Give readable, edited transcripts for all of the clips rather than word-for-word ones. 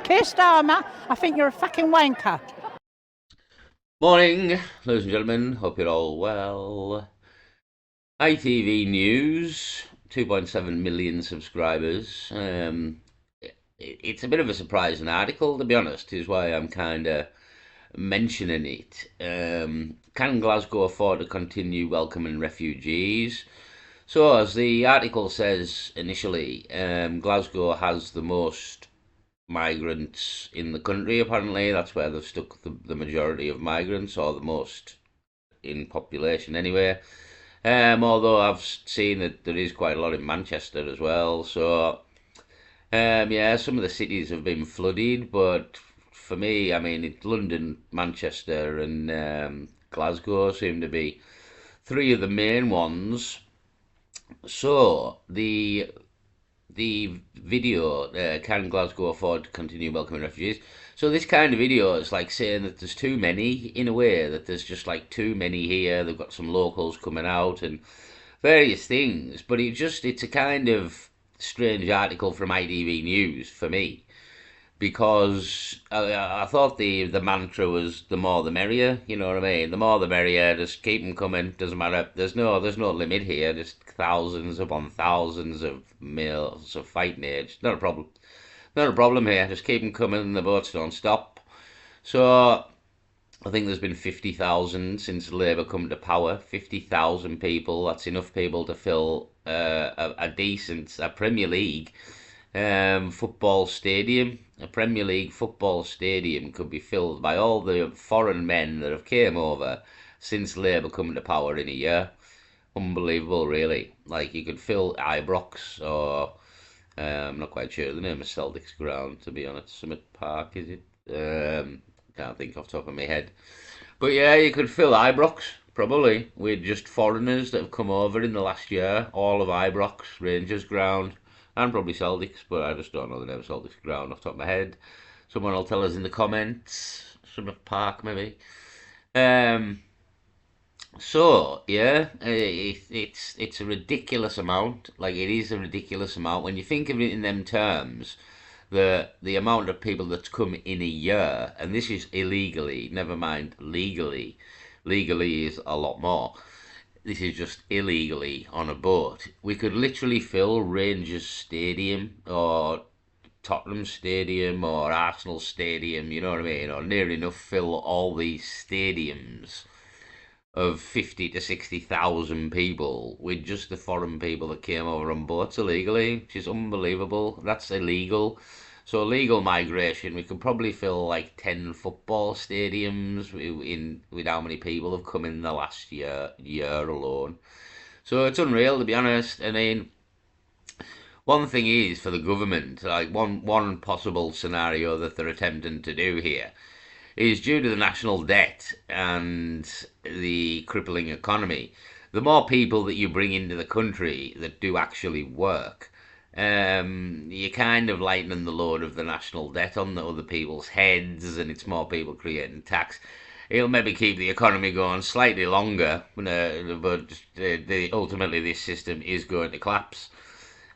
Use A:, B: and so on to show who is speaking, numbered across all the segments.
A: Keir Starmer, I think you're a fucking wanker.
B: Morning, ladies and gentlemen. Hope you're all well. ITV News, 2.7 million subscribers. It's a bit of a surprising article, to be honest, is why I'm kind of mentioning it. Can Glasgow afford to continue welcoming refugees? So, as the article says initially, Glasgow has the most migrants in the country, apparently. That's where they've stuck the majority of migrants, or the most in population anyway. Although I've seen that there is quite a lot in Manchester as well. So, yeah, some of the cities have been flooded, but for me, I mean, it's London, Manchester, and Glasgow seem to be three of the main ones. So, the video, can Glasgow afford to continue welcoming refugees? So this kind of video is like saying that there's too many, in a way, that there's just like too many here. They've got some locals coming out and various things, but it's a kind of strange article from ITV News for me, because I thought the mantra was the more the merrier. You know what I mean? The more the merrier. Just keep them coming. Doesn't matter. There's no limit here. Just thousands upon thousands of males of fighting age. Not a problem. Not a problem here. Just keep them coming. The boats don't stop. So I think there's been 50,000 since Labour come to power. 50,000 people. That's enough people to fill a decent Premier League football stadium. A Premier League football stadium could be filled by all the foreign men that have came over since Labour come to power in a year. Unbelievable, really. Like, you could fill Ibrox, or I'm not quite sure the name of Celtic's ground, to be honest. Summit Park, is it? Can't think off the top of my head. But yeah, you could fill Ibrox, probably, with just foreigners that have come over in the last year. All of Ibrox, Rangers ground, and probably Celtics, but I just don't know the name of Celtics ground off the top of my head. Someone will tell us in the comments. Summit Park, maybe. Um, so yeah, it's a ridiculous amount. Like, it is a ridiculous amount when you think of it in them terms. The amount of people that's come in a year, and this is illegally. Never mind legally. Legally is a lot more. This is just illegally on a boat. We could literally fill Rangers Stadium, or Tottenham Stadium, or Arsenal Stadium, you know what I mean? Or near enough fill all these stadiums of 50 to 60,000 people with just the foreign people that came over on boats illegally, which is unbelievable. That's illegal. So legal migration, we could probably fill like 10 football stadiums with how many people have come in the last year alone. So it's unreal, to be honest. I mean, one thing is, for the government, like one possible scenario that they're attempting to do here is, due to the national debt and the crippling economy, the more people that you bring into the country that do actually work, you're kind of lightening the load of the national debt on the other people's heads, and it's more people creating tax. It'll maybe keep the economy going slightly longer, but ultimately this system is going to collapse.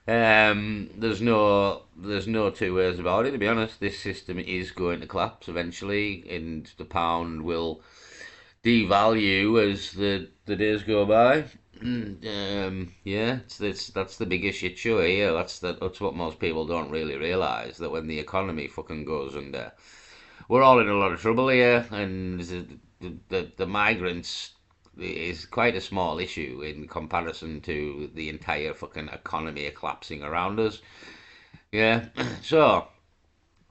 B: There's no two ways about it. To be honest, this system is going to collapse eventually, and the pound will devalue as the days go by. Yeah, that's the biggest shit show here. That's what most people don't really realise, that when the economy fucking goes under, we're all in a lot of trouble here, and the migrants is quite a small issue in comparison to the entire fucking economy collapsing around us. Yeah, so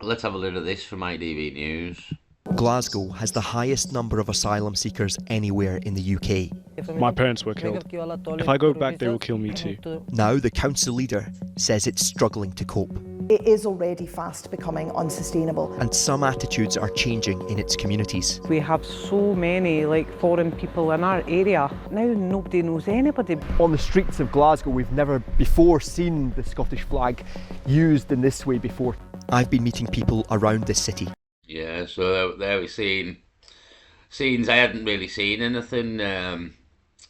B: let's have a look at this from ITV News.
C: Glasgow has the highest number of asylum seekers anywhere in the UK.
D: My parents were killed. If I go back, they will kill me too.
C: Now the council leader says it's struggling to cope,
E: It is already fast becoming unsustainable.
C: and some attitudes are changing in its communities.
A: We have so many foreign people in our area. Now nobody knows anybody.
F: On the streets of Glasgow, we've never before seen the Scottish flag used in this way before.
C: I've been meeting people around this city.
B: Yeah, so there we've seen scenes. I hadn't really seen anything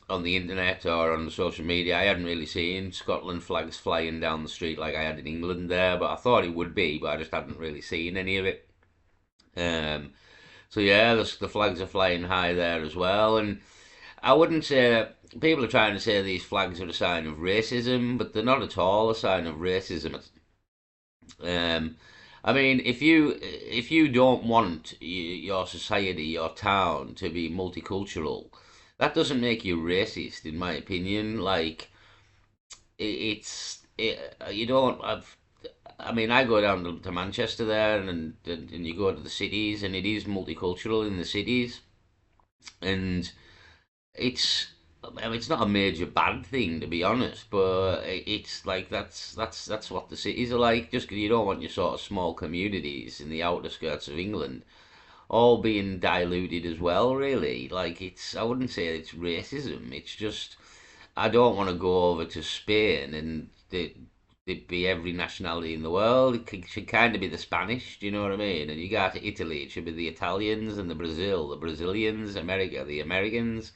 B: on the internet or on social media, I hadn't really seen Scotland flags flying down the street like I had in England there, but I thought it would be, but I just hadn't really seen any of it. Um, so yeah, the flags are flying high there as well, and I wouldn't say people are trying to say these flags are a sign of racism, but they're not at all a sign of racism. Um, I mean, if you don't want your society, your town to be multicultural, that doesn't make you racist, in my opinion. Like you don't have. I mean, I go down to Manchester there, and you go to the cities, and it is multicultural in the cities, and it's I mean, it's not a major bad thing to be honest, but it's like that's what the cities are like. Just 'cause you don't want your sort of small communities in the outer skirts of England all being diluted as well. Really, like I wouldn't say it's racism. It's just I don't want to go over to Spain and it'd be every nationality in the world. Should kind of be the Spanish, do you know what I mean? And you go to Italy, it should be the Italians, and the Brazilians, America, the Americans,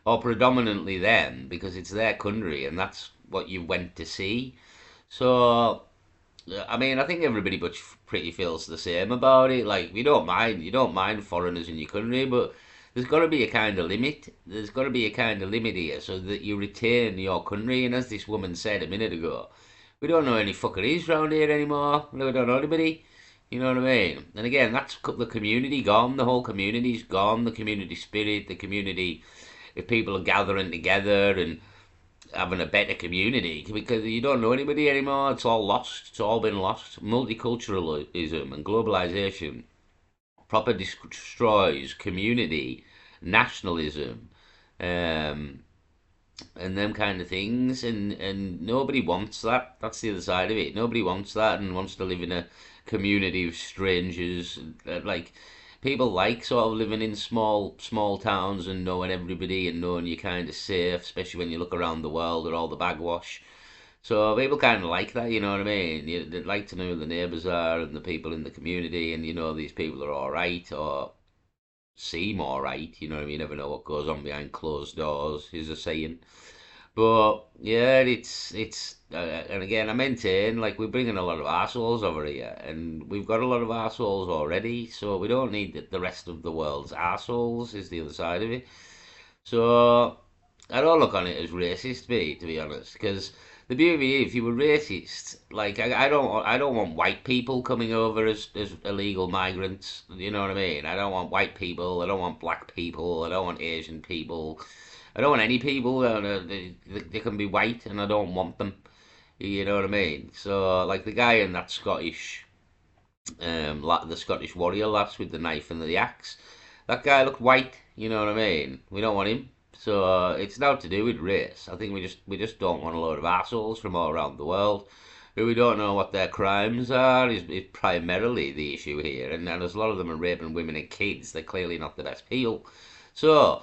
B: or predominantly them, because it's their country and that's what you went to see. So, I mean, I think everybody pretty feels the same about it. Like, you don't mind foreigners in your country, but there's got to be a kind of limit. There's got to be a kind of limit here so that you retain your country. And as this woman said a minute ago, we don't know any fuckeries round here anymore. We don't know anybody. You know what I mean? And again, that's the community gone. The whole community's gone. The community spirit, the community, if people are gathering together and having a better community, because you don't know anybody anymore. It's all lost. It's all been lost. Multiculturalism and globalization proper destroys community, nationalism, um, and them kind of things, and nobody wants that. That's the other side of it. Nobody wants that and wants to live in a community of strangers. Like people like sort of living in small towns and knowing everybody and knowing you're kind of safe, especially when you look around the world at all the bagwash. So people kind of like that, you know what I mean? They like to know who the neighbours are and the people in the community, and you know these people are all right or seem all right. You know what I mean? You never know what goes on behind closed doors, is a saying. But yeah, and again, I maintain like we're bringing a lot of arseholes over here, and we've got a lot of arseholes already, so we don't need the rest of the world's arseholes. Is the other side of it. So I don't look on it as racist, me, to be honest, because the beauty, if you were racist, like I don't want white people coming over as illegal migrants. You know what I mean? I don't want white people. I don't want black people. I don't want Asian people. I don't want any people. They can be white, and I don't want them. You know what I mean? So, like the guy in that the Scottish warrior lass with the knife and the axe, that guy looked white. You know what I mean? We don't want him. So it's not to do with race. I think we just don't want a load of assholes from all around the world who we don't know what their crimes are is primarily the issue here. And as a lot of them are raping women and kids, they're clearly not the best people. So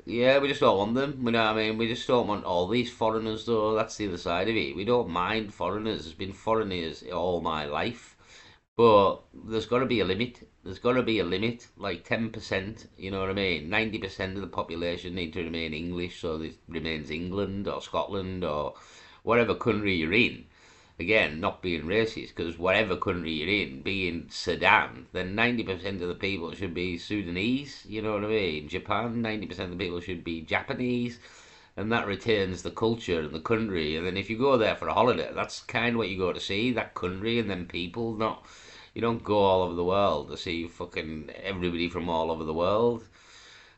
B: yeah, we just don't want them. You know what I mean? We just don't want all these foreigners, though. That's the other side of it. We don't mind foreigners. There's been foreigners all my life. But there's got to be a limit. There's got to be a limit, like 10%, you know what I mean? 90% of the population need to remain English, so this remains England or Scotland or whatever country you're in. Again, not being racist, because whatever country you're in, being Sudan, then 90% of the people should be Sudanese, you know what I mean? Japan, 90% of the people should be Japanese, and that retains the culture and the country. And then if you go there for a holiday, that's kind of what you go to see, that country and then people, not you don't go all over the world to see fucking everybody from all over the world.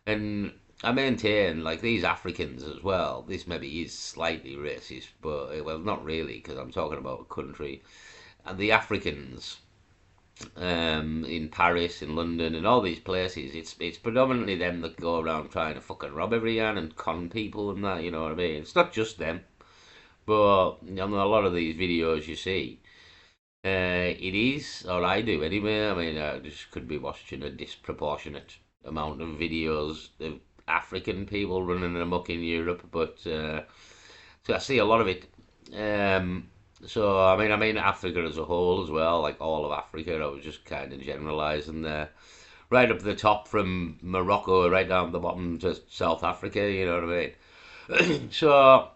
B: And I maintain, like, these Africans as well, this maybe is slightly racist, but, well, not really, because I'm talking about a country. And the Africans in Paris, in London, and all these places, it's predominantly them that go around trying to fucking rob everyone and con people and that, you know what I mean? It's not just them, but on a lot of these videos you see, it is, or I do anyway. I mean, I just could be watching a disproportionate amount of videos of African people running amok in Europe, but so I see a lot of it. So I mean Africa as a whole as well, like all of Africa. I was just kind of generalising there, right up the top from Morocco, right down the bottom to South Africa. You know what I mean? So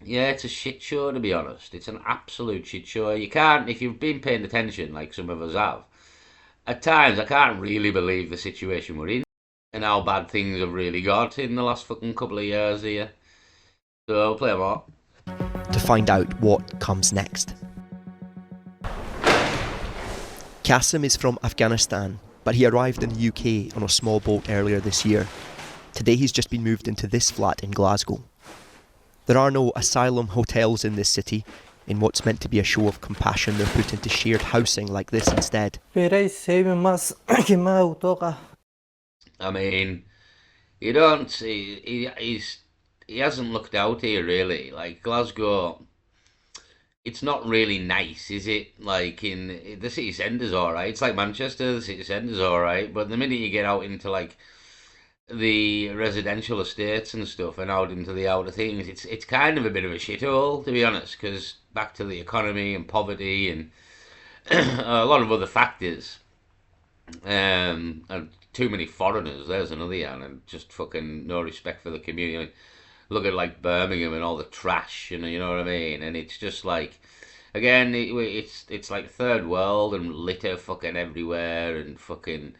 B: yeah, it's a shit show to be honest. It's an absolute shit show. You can't, if you've been paying attention like some of us have. At times, I can't really believe the situation we're in and how bad things have really got in the last fucking couple of years here. So I'll play more.
C: To find out what comes next. Qasim is from Afghanistan, but he arrived in the UK on a small boat earlier this year. Today he's just been moved into this flat in Glasgow. There are no asylum hotels in this city. In what's meant to be a show of compassion, they're put into shared housing like this instead.
B: I mean, you don't see, he hasn't looked out here really. Like Glasgow, it's not really nice, is it? Like in the city centre's all right. It's like Manchester, the city centre's all right, but the minute you get out into like the residential estates and stuff and out into the outer things, it's kind of a bit of a shithole to be honest. Because back to the economy and poverty and a lot of other factors, and too many foreigners. There's another one, and just fucking no respect for the community. I mean, look at like Birmingham and all the trash, you know what I mean? And it's just like, again, it's like third world and litter fucking everywhere and fucking,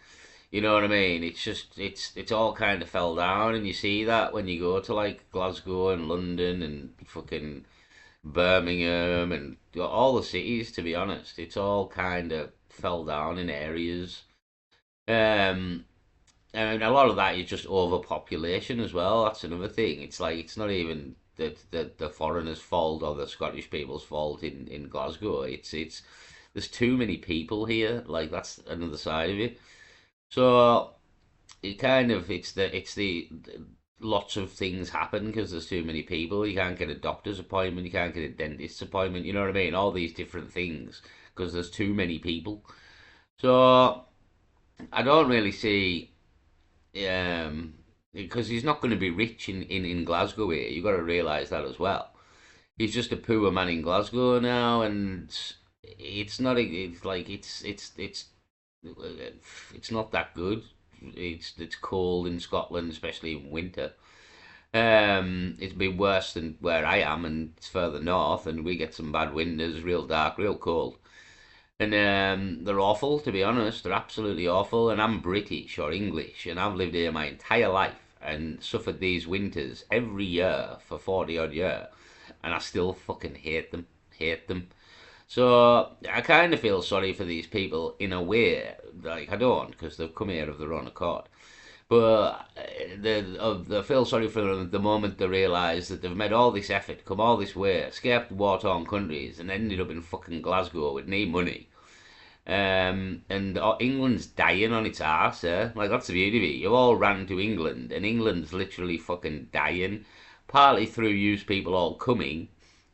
B: you know what I mean? It's just it's all kind of fell down, and you see that when you go to like Glasgow and London and fucking Birmingham and all the cities. To be honest, it's all kind of fell down in areas. Um, and a lot of that is just overpopulation as well. That's another thing. It's like it's not even the foreigners' fault or the Scottish people's fault in Glasgow. It's there's too many people here. Like that's another side of it. So it kind of it's the lots of things happen because there's too many people. You can't get a doctor's appointment. You can't get a dentist's appointment. You know what I mean? All these different things because there's too many people. So I don't really see because he's not going to be rich in Glasgow here. You've got to realise that as well. He's just a poor man in Glasgow now, and it's not. It's like it's not that good. It's cold in Scotland, especially in winter. It's been worse than where I am, and it's further north, and we get some bad winters, real dark, real cold. And they're awful, to be honest. They're absolutely awful. And I'm British or English, and I've lived here my entire life and suffered these winters every year for 40 odd years, and I still fucking hate them. Hate them. So I kind of feel sorry for these people in a way. Like I don't, because they've come here of their own accord. But they feel sorry for them the moment they realise that they've made all this effort, come all this way, escaped war-torn countries, and ended up in fucking Glasgow with no money. And England's dying on its arse, eh? Like, that's the beauty of it. You all ran to England, and England's literally fucking dying, partly through you people all coming,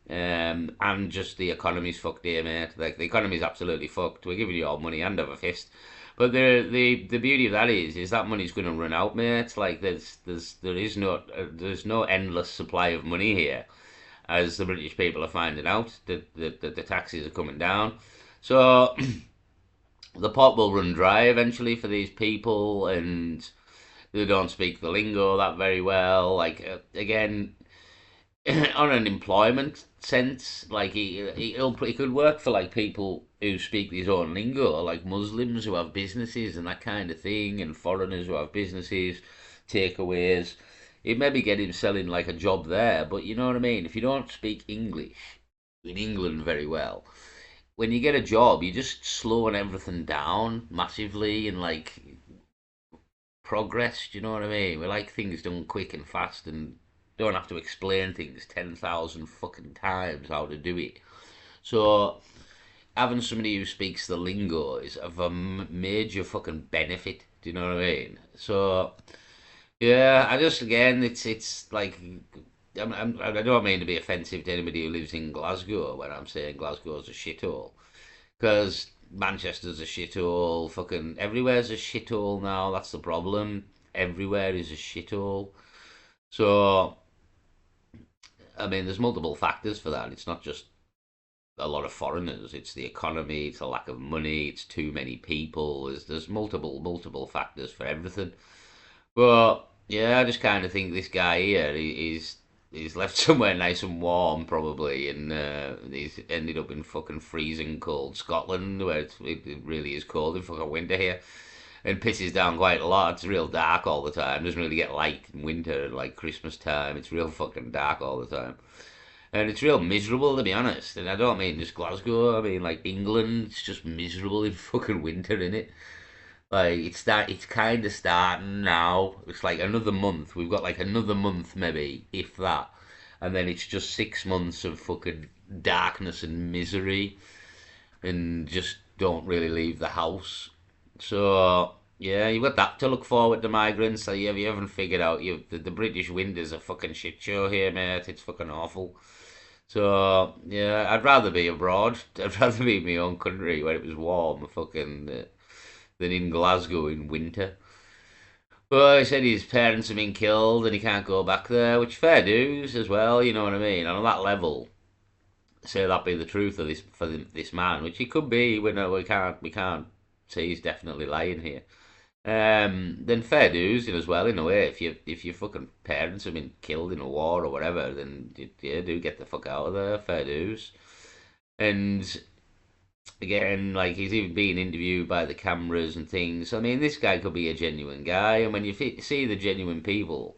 B: and just the economy's fucked here, mate. Like, the economy's absolutely fucked. We're giving you all money hand over fist. But the beauty of that is that money's going to run out, mate. It's like there's no endless supply of money here, as the British people are finding out that the taxes are coming down. So the pot will run dry eventually for these people, and they don't speak the lingo that very well. Like again, on an employment sense, like he could work for like people who speak his own lingo, like Muslims who have businesses and that kind of thing, and foreigners who have businesses, takeaways. He'd maybe get him selling like a job there, but you know what I mean? If you don't speak English in England very well, when you get a job, you're just slowing everything down massively and like progress. Do you know what I mean? We like things done quick and fast and don't have to explain things 10,000 fucking times how to do it. So having somebody who speaks the lingo is of a major fucking benefit. Do you know what I mean? So yeah, I just again, it's like I don't mean to be offensive to anybody who lives in Glasgow when I'm saying Glasgow's a shithole, because Manchester's a shithole. Fucking everywhere's a shithole now. That's the problem. Everywhere is a shithole. So I mean, there's multiple factors for that. It's not just a lot of foreigners. It's the economy. It's a lack of money. It's too many people. There's multiple factors for everything. But yeah, I just kind of think this guy here is he's left somewhere nice and warm, probably, and he's ended up in fucking freezing cold Scotland, where it really is cold in fucking winter here, and pisses down quite a lot. It's real dark all the time. Doesn't really get light in winter, like Christmas time. It's real fucking dark all the time. And it's real miserable, to be honest. And I don't mean just Glasgow, I mean like England. It's just miserable in fucking winter, innit? Like it's kind of starting now. It's like another month. We've got like another month maybe, if that. And then it's just 6 months of fucking darkness and misery, and just don't really leave the house. So yeah, you've got that to look forward to, migrants. So you haven't figured out the British winter's a fucking shit show here, mate. It's fucking awful. So yeah, I'd rather be abroad. I'd rather be in my own country where it was warm, fucking, than in Glasgow in winter. But he said his parents have been killed and he can't go back there, which fair dues as well. You know what I mean? And on that level, say that be the truth of this man, which he could be. We can't say he's definitely lying here. Then fair dues as well, in a way. If your fucking parents have been killed in a war or whatever, then yeah, do get the fuck out of there. Fair dues. And again, like, he's even being interviewed by the cameras and things. I mean, this guy could be a genuine guy, and when you see the genuine people,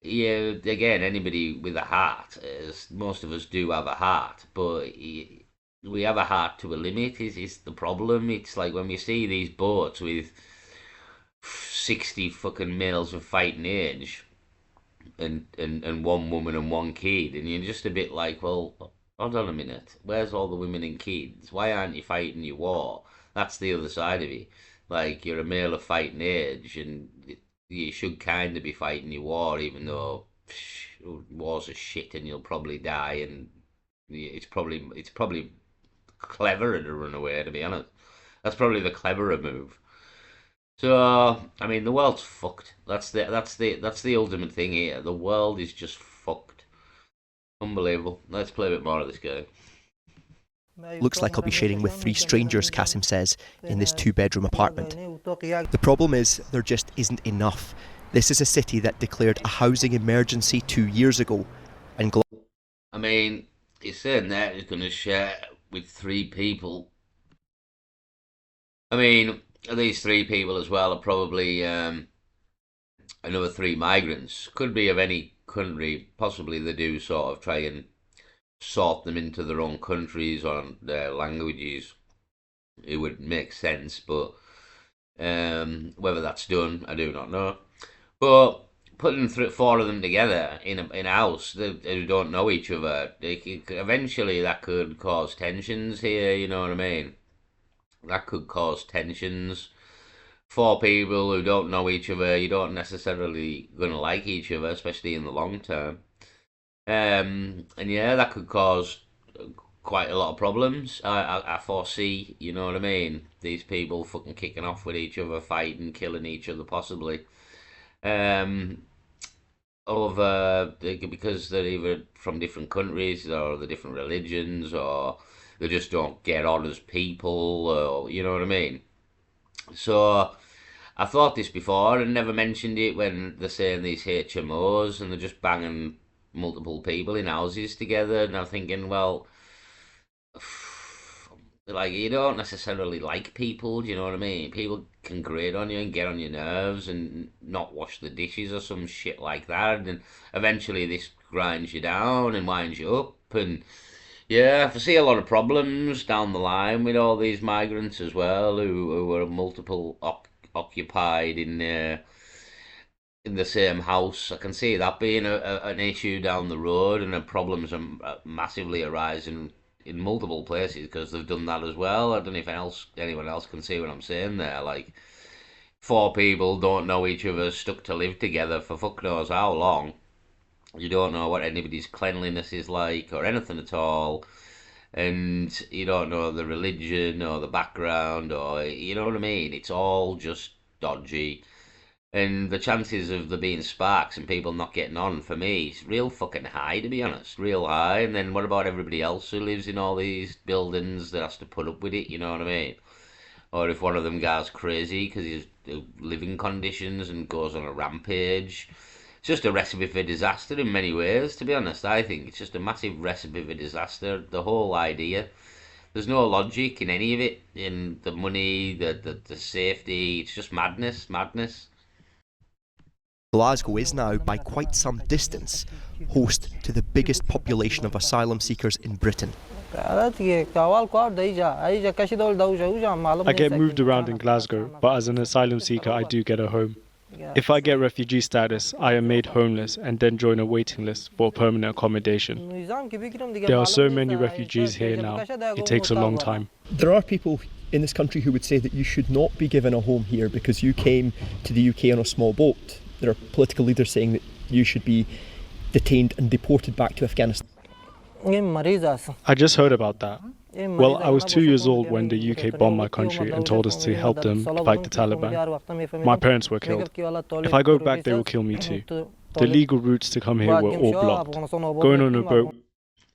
B: yeah, again, anybody with a heart, as most of us do have a heart, but we have a heart to a limit. Is the problem? It's like when we see these boats with 60 fucking males of fighting age, and one woman and one kid, and you're just a bit like, well, hold on a minute, where's all the women and kids? Why aren't you fighting your war? That's the other side of it. Like, you're a male of fighting age, and you should kind of be fighting your war, even though wars are shit and you'll probably die, and it's probably cleverer to run away, to be honest. That's probably the cleverer move. So I mean, the world's fucked. That's the ultimate thing here. The world is just fucked. Unbelievable. Let's play a bit more of this guy.
C: Looks like I'll be sharing with 3 strangers, Kasim says, in this 2-bedroom apartment. The problem is there just isn't enough. This is a city that declared a housing emergency 2 years ago, and
B: I mean, he's saying that he's going to share with 3 people. I mean, these 3 people as well are probably another 3 migrants. Could be of any country. Possibly they do sort of try and sort them into their own countries or their languages. It would make sense, but whether that's done, I do not know. But putting 4 of them together in a house who don't know each other, eventually that could cause tensions here. You know what I mean? That could cause tensions. 4 people who don't know each other, you don't necessarily gonna like each other, especially in the long term. And yeah, that could cause quite a lot of problems. I foresee, you know what I mean? These people fucking kicking off with each other, fighting, killing each other, possibly. Because they're either from different countries or the different religions, or they just don't get on as people, or you know what I mean? So I thought this before and never mentioned it when they're saying these HMOs and they're just banging multiple people in houses together, and I'm thinking, well, like, you don't necessarily like people, do you know what I mean? People can grate on you and get on your nerves and not wash the dishes or some shit like that, and eventually this grinds you down and winds you up, and yeah, I foresee a lot of problems down the line with all these migrants as well, who are multiple occupied in the same house. I can see that being an issue down the road, and the problems are massively arising in multiple places because they've done that as well. I don't know if anyone else can see what I'm saying there. Like, 4 people don't know each other, stuck to live together for fuck knows how long. You don't know what anybody's cleanliness is like or anything at all, and you don't know the religion or the background, or you know what I mean. It's all just dodgy. And the chances of there being sparks and people not getting on, for me, is real fucking high, to be honest. Real high. And then what about everybody else who lives in all these buildings that has to put up with it, you know what I mean? Or if one of them goes crazy because his living conditions and goes on a rampage, just a recipe for disaster in many ways, to be honest. I think it's just a massive recipe for disaster. The whole idea. There's no logic in any of it, in the money, the safety. It's just madness.
C: Glasgow is now, by quite some distance, host to the biggest population of asylum seekers in Britain.
D: I get moved around in Glasgow, but as an asylum seeker I do get a home. If I get refugee status, I am made homeless and then join a waiting list for permanent accommodation. There are so many refugees here now, it takes a long time.
F: There are people in this country who would say that you should not be given a home here because you came to the UK on a small boat. There are political leaders saying that you should be detained and deported back to Afghanistan.
D: I just heard about that. Well, I was 2 years old when the UK bombed my country and told us to help them fight the Taliban. My parents were killed. If I go back, they will kill me too. The legal routes to come here were all blocked. Going on a boat...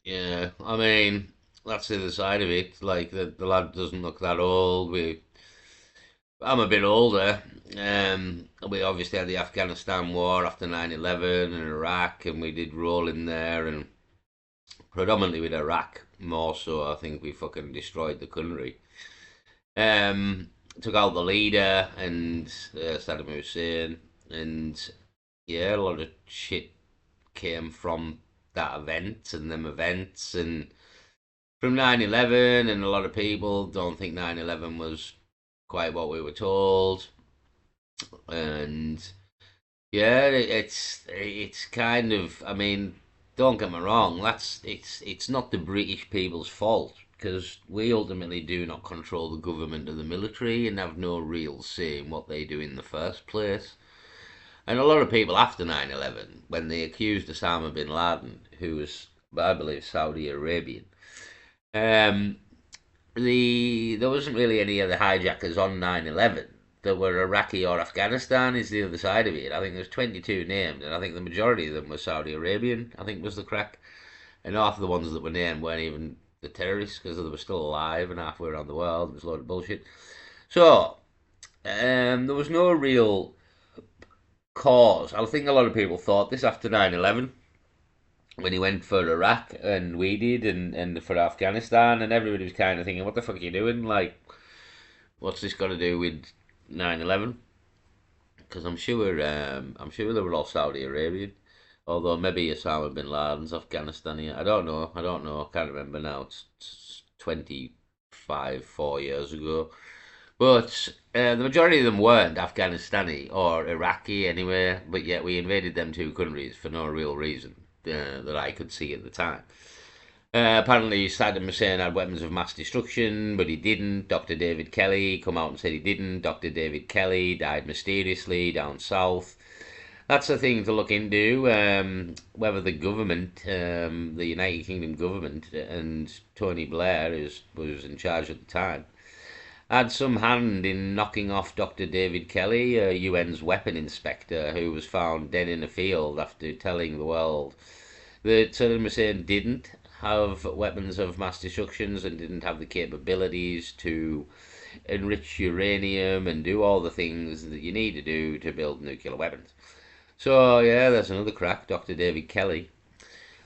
B: Yeah, I mean, that's the other side of it. Like, the lad doesn't look that old. I'm a bit older. We obviously had the Afghanistan war after 9/11 and Iraq, and we did roll in there, and predominantly with Iraq, more so. I think we fucking destroyed the country. Took out the leader and Saddam Hussein, and yeah, a lot of shit came from that event and them events, and from 9/11, and a lot of people don't think 9/11 was quite what we were told, and yeah, it's kind of, I mean, don't get me wrong, it's not the British people's fault, because we ultimately do not control the government or the military and have no real say in what they do in the first place. And a lot of people after 9/11, when they accused Osama bin Laden, who was, I believe, Saudi Arabian, there wasn't really any other hijackers on 9/11 that were Iraqi or Afghanistan, is the other side of it. I think there's 22 named, and I think the majority of them were Saudi Arabian, I think was the crack. And half of the ones that were named weren't even the terrorists, because they were still alive and halfway around the world. It was a load of bullshit. So, there was no real cause. I think a lot of people thought this after 9/11. When he went for Iraq, and we did, and for Afghanistan, and everybody was kind of thinking, what the fuck are you doing? Like, what's this got to do with 9/11? Because I'm sure they were all Saudi Arabian, although maybe Osama bin Laden's Afghanistani. I don't know, I can't remember now. It's 4 years ago. But the majority of them weren't Afghanistani or Iraqi anyway, but yet we invaded them two countries for no real reason that I could see at the time. Apparently Saddam Hussein had weapons of mass destruction, but he didn't. Dr. David Kelly come out and said he didn't. Dr. David Kelly died mysteriously down south. That's a thing to look into, whether the government, the United Kingdom government, and Tony Blair, who was in charge at the time, had some hand in knocking off Dr. David Kelly, UN's weapon inspector, who was found dead in a field after telling the world that Saddam Hussein didn't have weapons of mass destruction and didn't have the capabilities to enrich uranium and do all the things that you need to do to build nuclear weapons. So yeah, there's another crack, Dr. David Kelly.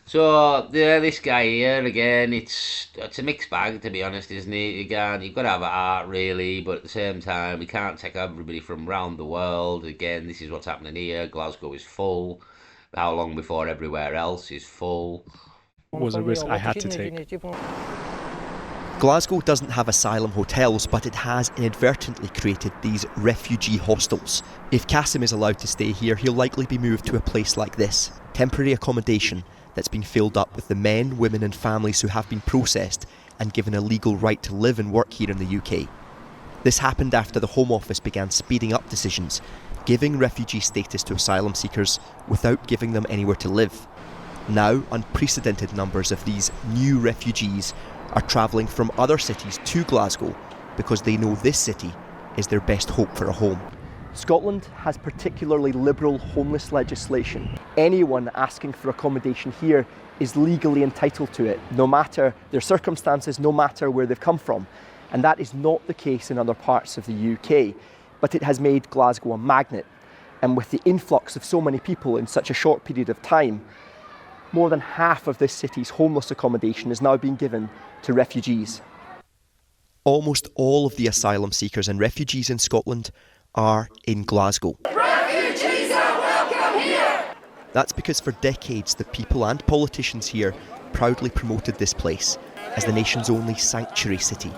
B: So yeah, this guy here again, it's a mixed bag, to be honest, isn't it? Again, you've got to have a heart really, but at the same time, we can't take everybody from around the world. Again, this is what's happening here. Glasgow is full. How long before everywhere else is full?
D: Was a risk I had to take.
C: Glasgow doesn't have asylum hotels, but it has inadvertently created these refugee hostels. If Kasim is allowed to stay here, he'll likely be moved to a place like this, temporary accommodation that's been filled up with the men, women and families who have been processed and given a legal right to live and work here in the UK. This happened after the Home Office began speeding up decisions, giving refugee status to asylum seekers without giving them anywhere to live. Now, unprecedented numbers of these new refugees are travelling from other cities to Glasgow because they know this city is their best hope for a home.
F: Scotland has particularly liberal homeless legislation. Anyone asking for accommodation here is legally entitled to it, no matter their circumstances, no matter where they've come from. And that is not the case in other parts of the UK. But it has made Glasgow a magnet. And with the influx of so many people in such a short period of time, more than half of this city's homeless accommodation is now being given to refugees.
C: Almost all of the asylum seekers and refugees in Scotland are in Glasgow.
G: Refugees are welcome here!
C: That's because for decades the people and politicians here proudly promoted this place as the nation's only sanctuary city,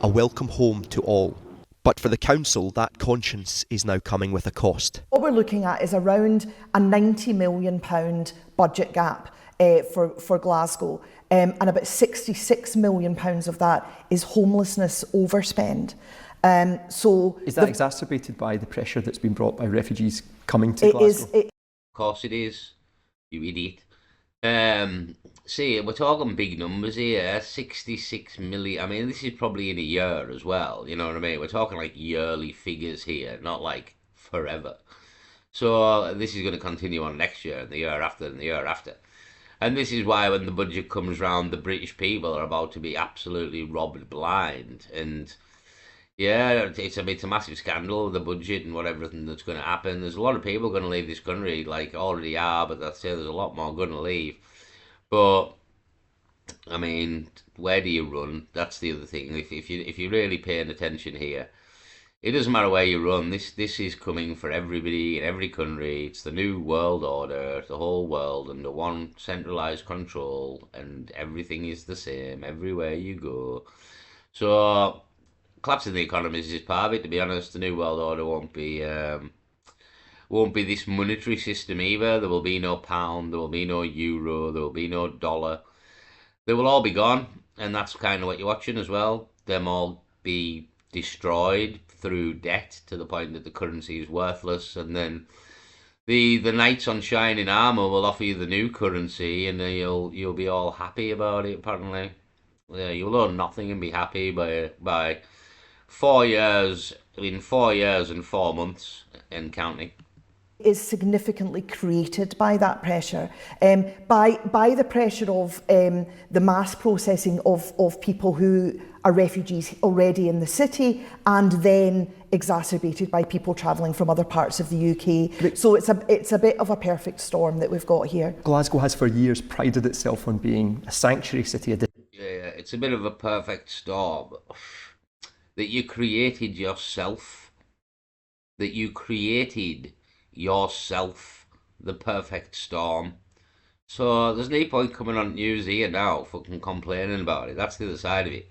C: a welcome home to all. But for the council, that conscience is now coming with a cost.
E: What we're looking at is around a £90 million budget gap for Glasgow, and about £66 million of that is homelessness overspend.
F: Is that exacerbated by the pressure that's been brought by refugees coming to Glasgow?
B: Of course it is, you idiot. See, we're talking big numbers here, 66 million. I mean, this is probably in a year as well, you know what I mean? We're talking like yearly figures here, not like forever. So this is going to continue on next year and the year after and the year after. And this is why when the budget comes round, the British people are about to be absolutely robbed blind. And yeah, it's a massive scandal, the budget and everything that's going to happen. There's a lot of people going to leave this country, like already are, but I'd say there's a lot more going to leave. But I mean, where do you run? That's the other thing. If you're really paying attention here, it doesn't matter where you run. This is coming for everybody in every country. It's the new world order, the whole world under one centralized control, and everything is the same everywhere you go. So collapsing the economies is part of it. To be honest, the new world order won't be this monetary system either. There will be no pound, there will be no euro, there will be no dollar. They will all be gone, and that's kind of what you're watching as well. Them all be destroyed through debt to the point that the currency is worthless, and then the knights on shining armour will offer you the new currency, and then you'll be all happy about it. Apparently, yeah, you'll own nothing and be happy by 4 years. In 4 years and 4 months and counting.
E: Is significantly created by that pressure, by the pressure of the mass processing of people who are refugees already in the city, and then exacerbated by people travelling from other parts of the UK. So it's a bit of a perfect storm that we've got here.
F: Glasgow has for years prided itself on being a sanctuary city.
B: Yeah, it's a bit of a perfect storm that you created yourself. That you created yourself, the perfect storm. So there's no point coming on news here now fucking complaining about it. That's the other side of it.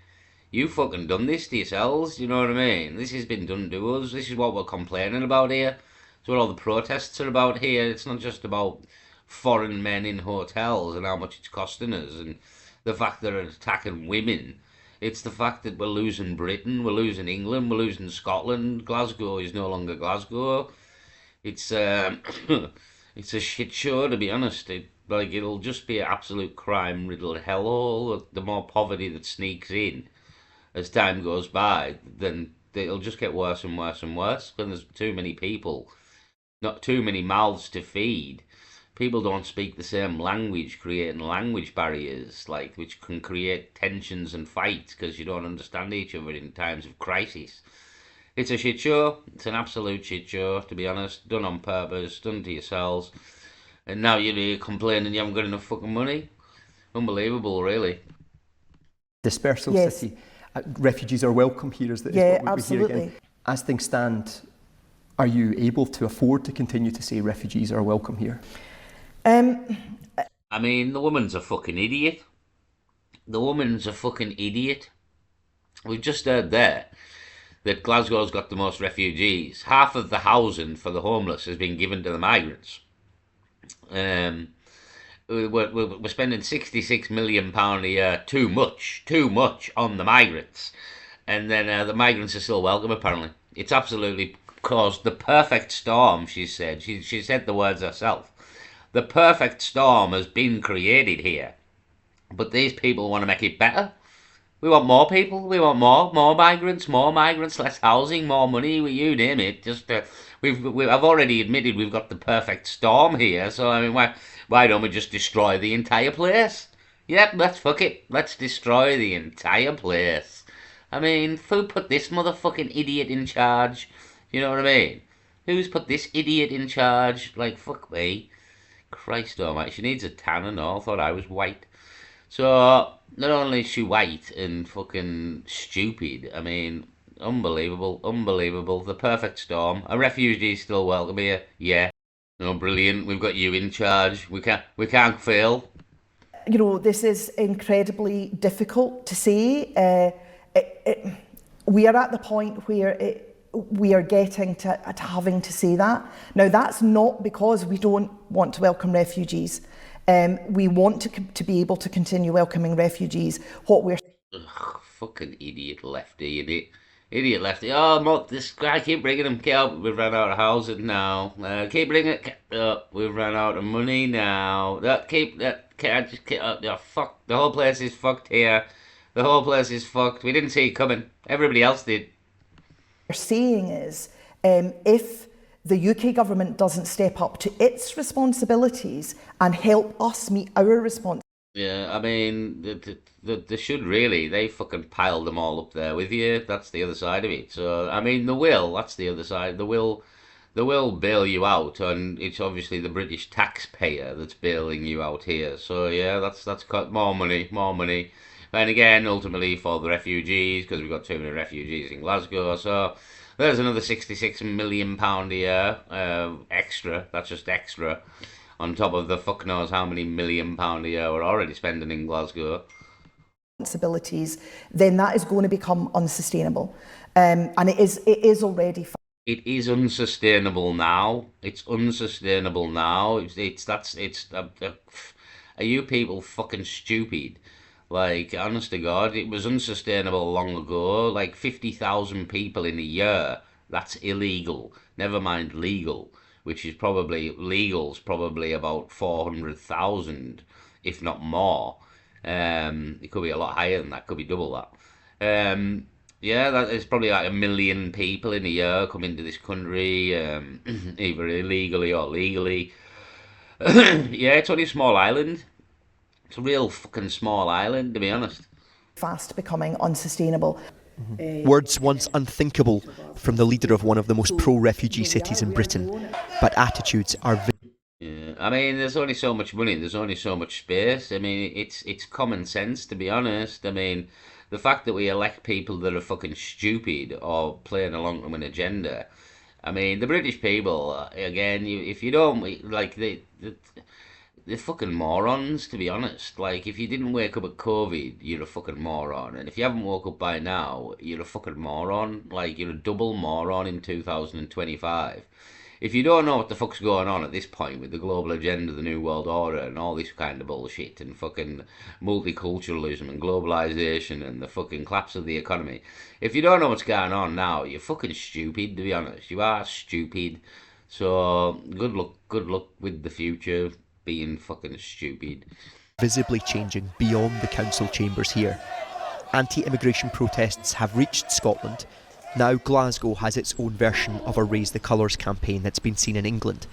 B: You fucking done this to yourselves, you know what I mean? This has been done to us. This is what we're complaining about here. It's what all the protests are about here. It's not just about foreign men in hotels and how much it's costing us and the fact that they're attacking women. It's the fact that we're losing Britain, we're losing England, we're losing Scotland. Glasgow is no longer Glasgow. It's it's a shit show, to be honest. It'll just be an absolute crime-riddled hellhole. The more poverty that sneaks in as time goes by, then it'll just get worse and worse and worse. When there's too many people, not too many mouths to feed. People don't speak the same language, creating language barriers, which can create tensions and fights because you don't understand each other in times of crisis. It's a shit show. It's an absolute shit show, to be honest. Done on purpose, done to yourselves. And now you're complaining you haven't got enough fucking money. Unbelievable, really.
F: Dispersal city. Refugees are welcome here, is what we
E: absolutely.
F: hear again. As things stand, are you able to afford to continue to say refugees are welcome here?
B: I mean, the woman's a fucking idiot. The woman's a fucking idiot. We've just heard there that Glasgow's got the most refugees. Half of the housing for the homeless has been given to the migrants. We're spending £66 million a year, too much on the migrants. And then the migrants are still welcome, apparently. It's absolutely caused the perfect storm, she said. She said the words herself. The perfect storm has been created here. But these people want to make it better. We want more people. We want more migrants, less housing, more money. You name it. Just I've already admitted we've got the perfect storm here. So I mean, why don't we just destroy the entire place? Yep, fuck it. Let's destroy the entire place. I mean, who put this motherfucking idiot in charge? You know what I mean? Who's put this idiot in charge? Like, fuck me. Christ almighty, she needs a tan and all. Thought I was white. So, not only is she white and fucking stupid, I mean, unbelievable, unbelievable. The perfect storm. A refugee still welcome here. Yeah. No, brilliant. We've got you in charge. We can't fail.
E: You know, this is incredibly difficult to say. We are at the point where we are getting to having to say that. Now, that's not because we don't want to welcome refugees. We want to be able to continue welcoming refugees. What we're...
B: Ugh, fucking idiot lefty, idiot lefty. Oh, this guy, keep bringing him. We've run out of housing now. Keep bringing it. We've run out of money now. Fuck. The whole place is fucked here. The whole place is fucked. We didn't see it coming. Everybody else did.
E: What we're saying is, if the UK government doesn't step up to its responsibilities and help us meet our responsibilities.
B: Yeah, I mean, they should really. They fucking piled them all up there with you. That's the other side of it. So, I mean, that's the other side. They will bail you out, and it's obviously the British taxpayer that's bailing you out here. So, yeah, that's got more money. And again, ultimately for the refugees, because we've got too many refugees in Glasgow. So, there's another £66 million a year extra. That's just extra. On top of the fuck knows how many £1 million a year we're already spending in Glasgow.
E: Responsibilities, then that is going to become unsustainable. And it is already.
B: It is unsustainable now. It's unsustainable now. Are you people fucking stupid? Like, honest to God, it was unsustainable long ago. Like 50,000 people in a year. That's illegal. Never mind legal. Which is legal's probably about 400,000, if not more. It could be a lot higher than that, could be double that. Yeah, that is probably like 1 million people in a year come into this country, either illegally or legally. Yeah, it's only a small island. It's a real fucking small island, to be honest.
E: Fast becoming unsustainable.
C: Words once unthinkable from the leader of one of the most pro-refugee cities in Britain, but attitudes are...
B: Yeah, I mean, there's only so much money, there's only so much space. I mean, it's common sense, to be honest. I mean, the fact that we elect people that are fucking stupid or playing along to an agenda. I mean, the British people, again, if you don't, like, they're fucking morons, to be honest. Like, if you didn't wake up at COVID, you're a fucking moron. And if you haven't woke up by now, you're a fucking moron. Like, you're a double moron in 2025. If you don't know what the fuck's going on at this point with the global agenda, the New World Order, and all this kind of bullshit, and fucking multiculturalism and globalization and the fucking collapse of the economy, if you don't know what's going on now, you're fucking stupid, to be honest. You are stupid. So, good luck with the future. Being fucking stupid.
C: Visibly changing beyond the council chambers here. Anti-immigration protests have reached Scotland. Now Glasgow has its own version of a Raise the Colours campaign that's been seen in England.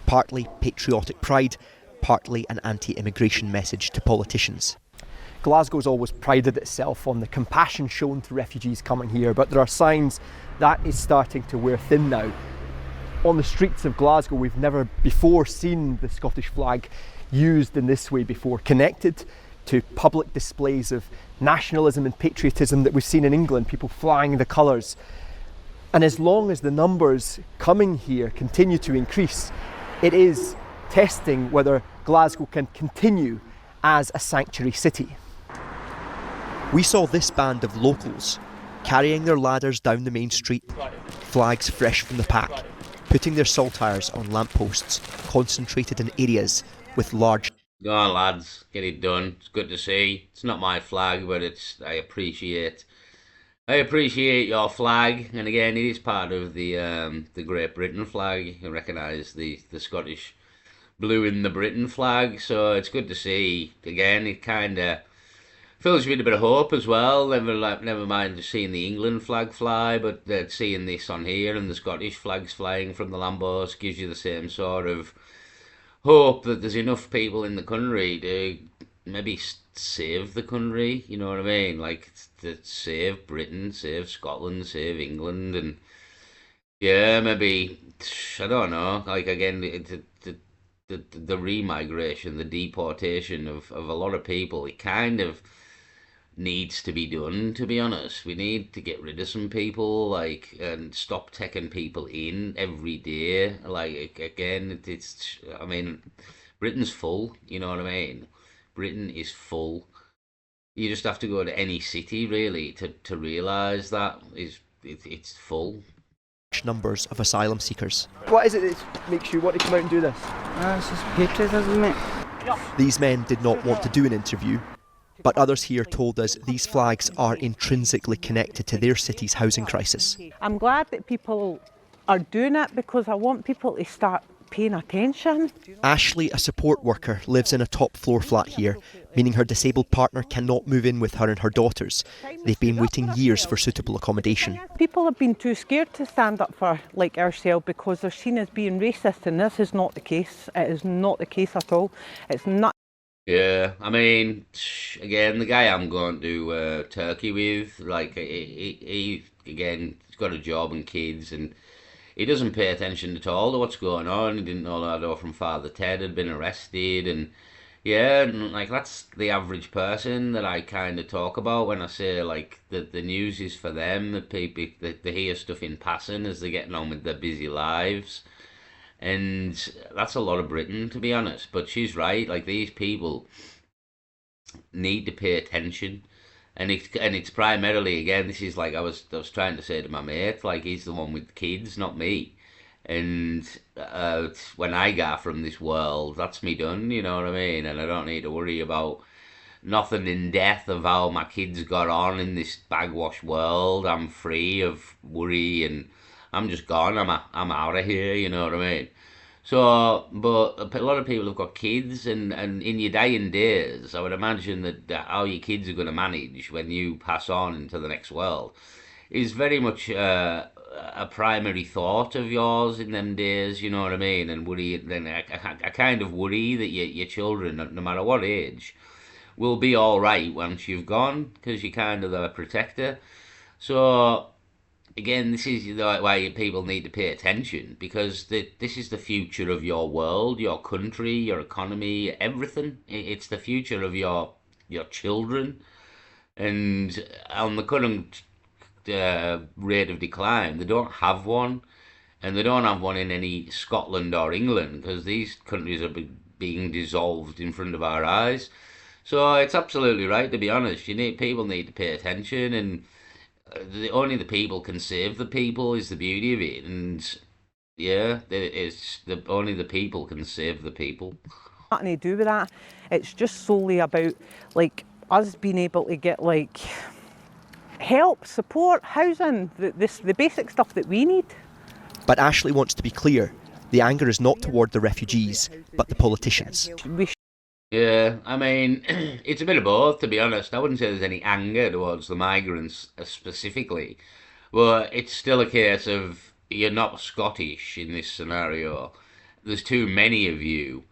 C: Partly patriotic pride, partly an anti-immigration message to politicians.
F: Glasgow's always prided itself on the compassion shown to refugees coming here, but there are signs that is starting to wear thin now. On the streets of Glasgow, we've never before seen the Scottish flag used in this way before, connected to public displays of nationalism and patriotism that we've seen in England, people flying the colours. And as long as the numbers coming here continue to increase, it is testing whether Glasgow can continue as a sanctuary city.
C: We saw this band of locals carrying their ladders down the main street, flags fresh from the pack, putting their saltires on lampposts, concentrated in areas with large...
B: Go on, lads, get it done. It's good to see. It's not my flag, but I appreciate your flag. And again, it is part of the Great Britain flag. You recognise the Scottish blue in the Britain flag, so it's good to see. Again, it kind of fills you with a bit of hope as well. Never mind just seeing the England flag fly, but seeing this on here and the Scottish flags flying from the lamppost gives you the same sort of hope that there's enough people in the country to maybe save the country, you know what I mean? Like, to save Britain, save Scotland, save England, and Yeah, maybe, I don't know. Like again, the remigration, the deportation of a lot of people, it kind of needs to be done, to be honest. We need to get rid of some people, like, and stop taking people in every day. Like, again, I mean, Britain's full, you know what I mean? Britain is full. You just have to go to any city, really, to realise that it's full.
C: Numbers of asylum seekers.
F: What is it that makes you want to come out and do this?
H: It's just patriotism, mate.
C: These men did not want to do an interview, but others here told us these flags are intrinsically connected to their city's housing crisis.
A: I'm glad that people are doing it because I want people to start paying attention.
C: Ashley, a support worker, lives in a top floor flat here, meaning her disabled partner cannot move in with her and her daughters. They've been waiting years for suitable accommodation.
A: People have been too scared to stand up for like ourselves because they're seen as being racist, and this is not the case. It is not the case at all. It's not.
B: Yeah, I mean, again, the guy I'm going to Turkey with, like, he again, he's got a job and kids, and he doesn't pay attention at all to what's going on. He didn't know that or from Father Ted had been arrested, and yeah, and like that's the average person that I kind of talk about when I say like the news is for them. The people that they hear stuff in passing as they're getting on with their busy lives. And that's a lot of Britain, to be honest. But she's right. Like these people need to pay attention, and it's primarily again. This is like I was trying to say to my mate. Like he's the one with kids, not me. And when I get from this world, that's me done. You know what I mean? And I don't need to worry about nothing in death of how my kids got on in this bagwash world. I'm free of worry and I'm just gone. I'm out of here. You know what I mean? So, but a lot of people have got kids, and in your dying days, I would imagine that how your kids are going to manage when you pass on into the next world is very much a primary thought of yours in them days. You know what I mean? And worry. Then I kind of worry that your children, no matter what age, will be all right once you've gone because you're kind of the protector. So again, this is why people need to pay attention because this is the future of your world, your country, your economy, everything. It's the future of your children, and on the current rate of decline, they don't have one, and they don't have one in any Scotland or England because these countries are being dissolved in front of our eyes. So it's absolutely right, to be honest. People need to pay attention, and only the people can save the people is the beauty of it. And yeah, only the people can save the people.
A: Nothing to do with that. It's just solely about like us being able to get like help, support, housing, the basic stuff that we need.
C: But Ashley wants to be clear. The anger is not toward the refugees, but the politicians.
B: Yeah, I mean, it's a bit of both, to be honest. I wouldn't say there's any anger towards the migrants specifically, but it's still a case of you're not Scottish in this scenario. There's too many of you,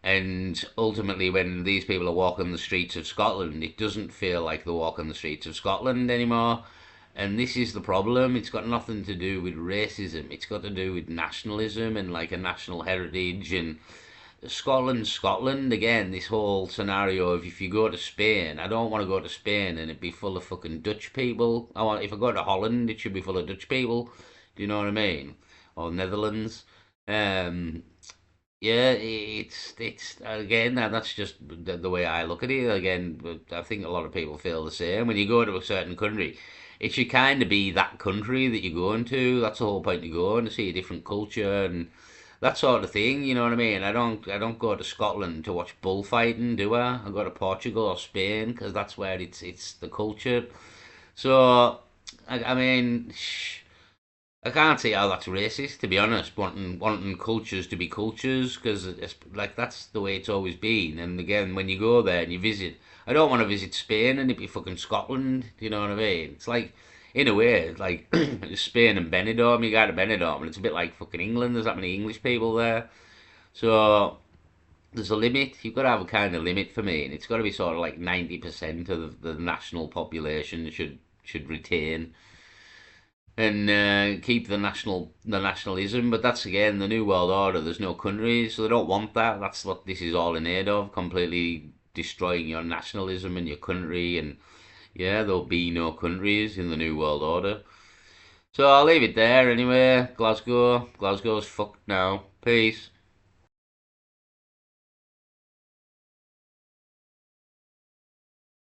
B: and ultimately, when these people are walking the streets of Scotland, it doesn't feel like they're walking the streets of Scotland anymore. And this is the problem. It's got nothing to do with racism. It's got to do with nationalism and like a national heritage and Scotland again. This whole scenario of if you go to Spain, I don't want to go to Spain and it be full of fucking Dutch people. If I go to Holland, it should be full of Dutch people. Do you know what I mean? Or Netherlands. Yeah, it's again that's just the way I look at it. Again, I think a lot of people feel the same. When you go to a certain country, it should kind of be that country that you're going to. That's the whole point of going to see a different culture and that sort of thing. You know what I mean? I don't go to Scotland to watch bullfighting, do I? I go to Portugal or Spain because that's where it's the culture. So I mean. I can't see how that's racist, to be honest. Wanting cultures to be cultures, because it's like that's the way it's always been. And again, when you go there and you visit, I don't want to visit Spain and it be fucking Scotland. Do you know what I mean? It's like, in a way, it's like Spain and Benidorm. You go to Benidorm and it's a bit like fucking England. There's that many English people there, so there's a limit. You've got to have a kind of limit for me, and it's got to be sort of like 90% of the national population should retain. and keep the nationalism. But that's again the New World Order. There's no countries, so they don't want that. That's what this is all in aid of, completely destroying your nationalism and your country. And yeah, there'll be no countries in the New World Order. So I'll leave it there anyway. Glasgow's fucked now. Peace.